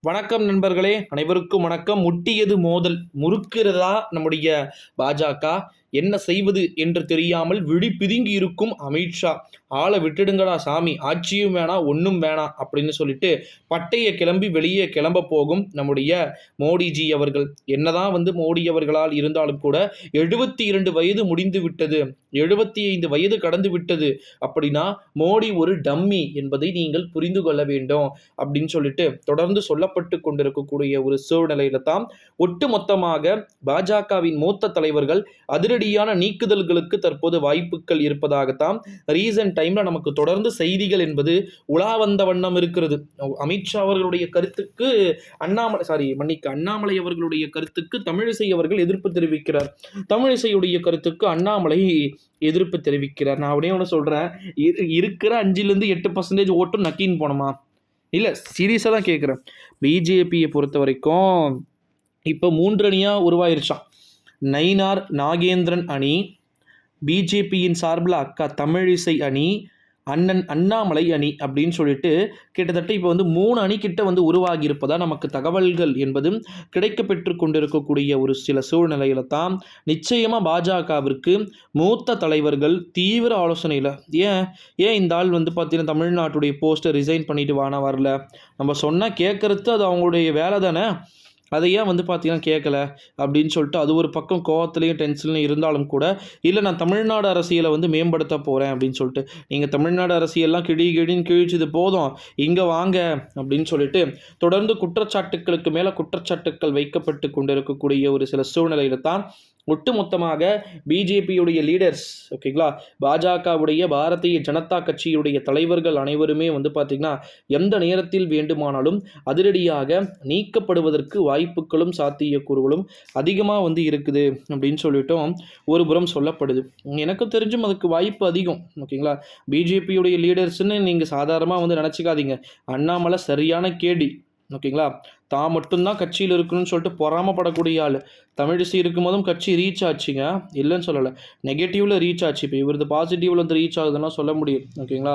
வணக்கம் நண்பர்களே, அனைவருக்கும் வணக்கம். முட்டியது மோதல், முறுக்கிறதா நம்முடைய பாஜக? என்ன செய்வது என்று தெரியாமல் விழி பிதுங்கி இருக்கும் அமித்ஷா. ஆளை விட்டுடுங்கடா சாமி, ஆட்சியும் வேணாம் ஒன்றும் வேணாம் அப்படின்னு சொல்லிட்டு பட்டையை கிளம்பி வெளியே கிளம்ப போகும் நம்முடைய மோடிஜி அவர்கள். என்னதான் மோடி அவர்களால் இருந்தாலும் கூட 72 வயது முடிந்து விட்டது, 75 வயது கடந்து விட்டது. அப்படின்னா மோடி ஒரு டம்மி என்பதை நீங்கள் புரிந்து கொள்ள வேண்டும் அப்படின்னு சொல்லிட்டு தொடர்ந்து சொல்லப்பட்டு கொண்டிருக்கக்கூடிய ஒரு சூழ்நிலையில தான் ஒட்டுமொத்தமாக பாஜகவின் மூத்த தலைவர்கள் அதிரடியான நீக்குதல்களுக்கு தற்போது வாய்ப்புகள் இருப்பதாகத்தான் ரீசன்ட் டைம்ல நமக்கு தொடர்ந்து செய்திகள் என்பது உலா வந்த வண்ணம் இருக்கிறது. அமித்ஷா அவர்களுடைய கருத்துக்கு அண்ணாமலை அவர்களுடைய கருத்துக்கு தமிழிசை அவர்கள் எதிர்ப்பு தெரிவிக்கிறார். தமிழிசையுடைய கருத்துக்கு அண்ணாமலை எதிர்ப்பு தெரிவிக்கிறார். நான் அப்படியே ஒன்று சொல்றேன், இருக்கிற 5-8% ஓட்டும் நக்கின்னு போனோமா? இல்லை, சீரியஸாக தான் கேட்குறேன். பிஜேபியை பொறுத்த வரைக்கும் இப்போ 3 அணியாக உருவாயிருச்சான். நயினார் நாகேந்திரன் அணி, பிஜேபியின் சார்பில் அக்கா தமிழிசை அணி, அண்ணன் அண்ணாமலை அணி அப்படின்னு சொல்லிட்டு கிட்டத்தட்ட இப்போ 3 அணிக்கிட்ட உருவாகி இருப்பதா நமக்கு தகவல்கள் என்பதும் கிடைக்க பெற்று கொண்டிருக்கக்கூடிய ஒரு சில சூழ்நிலையில தான் நிச்சயமாக பாஜகவிற்கு மூத்த தலைவர்கள் தீவிர ஆலோசனையில் ஏன் இந்த ஆள் பார்த்தீங்கன்னா தமிழ்நாட்டுடைய போஸ்ட்டை ரிசைன் பண்ணிட்டு வரல, நம்ம சொன்னால் கேட்கறது அது அவங்களுடைய வேலை தானே, அதை ஏன் பார்த்தீங்கன்னா கேட்கல அப்படின்னு சொல்லிட்டு அது ஒரு பக்கம் கோவத்துலேயும் டென்ஷன்லையும் இருந்தாலும் கூட, இல்லை நான் தமிழ்நாடு அரசியலை மேம்படுத்த போகிறேன் அப்படின்னு சொல்லிட்டு, நீங்கள் தமிழ்நாடு அரசியல்லாம் கிழின்னு கிழிச்சது போதும், இங்கே வாங்க அப்படின்னு சொல்லிட்டு தொடர்ந்து குற்றச்சாட்டுக்களுக்கு மேலே குற்றச்சாட்டுக்கள் வைக்கப்பட்டு கொண்டிருக்கக்கூடிய ஒரு சில சூழ்நிலையில் தான் ஒட்டுமொத்தமாக பிஜேபியுடைய லீடர்ஸ், ஓகேங்களா, பாஜகவுடைய பாரதிய ஜனதா கட்சியுடைய தலைவர்கள் அனைவருமே பார்த்திங்கன்னா எந்த நேரத்தில் வேண்டுமானாலும் அதிரடியாக நீக்கப்படுவதற்கு வாய்ப்புகளும் சாத்தியக்கூறுகளும் அதிகமாக இருக்குது அப்படின்னு சொல்லிட்டும் ஒரு புறம் சொல்லப்படுது. எனக்கு தெரிஞ்சும் அதுக்கு வாய்ப்பு அதிகம். ஓகேங்களா, பிஜேபியுடைய லீடர்ஸ்ன்னு நீங்கள் சாதாரணமாக நினச்சிக்காதீங்க. அண்ணாமலை சரியான கேடி. ஓகேங்களா, தான் மட்டும்தான் கட்சியில் இருக்கணும்னு சொல்லிட்டு பொறாமப்படக்கூடிய ஆள். தமிழிசை இருக்கும் போதும் கட்சி ரீச் ஆச்சுங்க, இல்லைன்னு சொல்லலை, நெகட்டிவில் ரீச் ஆச்சு. இப்போ இவரது பாசிட்டிவில் ரீச் ஆகுதுன்னா சொல்ல முடியும். ஓகேங்களா,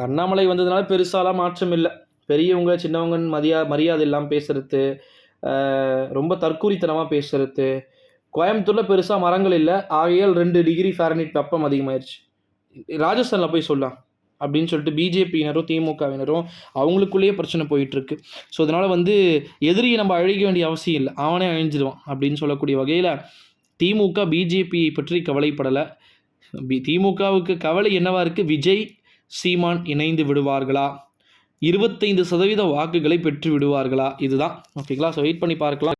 அண்ணாமலை வந்ததுனால பெருசாலாம் மாற்றம் இல்லை. பெரியவங்க சின்னவங்கன்னு மரியாதை இல்லாமல் பேசுறது, ரொம்ப தற்கூரித்தனமாக பேசுறது. கோயம்புத்தூரில் பெருசாக மரங்கள் இல்லை, ஆகையால் 2 டிகிரி ஃபாரன்ஹீட் வெப்பம் அதிகமாகிடுச்சு. ராஜஸ்தானில் போய் சொல்லலாம் அப்படின்னு சொல்லிட்டு பிஜேபியினரும் திமுகவினரும் அவங்களுக்குள்ளேயே பிரச்சனை போயிட்டுருக்கு. ஸோ அதனால் எதிரியை நம்ம அழிக்க வேண்டிய அவசியம் இல்லை, அவனே அழிஞ்சிடுவான் அப்படின்னு சொல்லக்கூடிய வகையில் திமுக பிஜேபியை பற்றி கவலைப்படலை. திமுகவுக்கு கவலை என்னவா இருக்குது? விஜய் சீமான் இணைந்து விடுவார்களா, 25% வாக்குகளை பெற்று விடுவார்களா, இதுதான். ஓகேங்களா, ஸோ வெயிட் பண்ணி பார்க்கலாம்.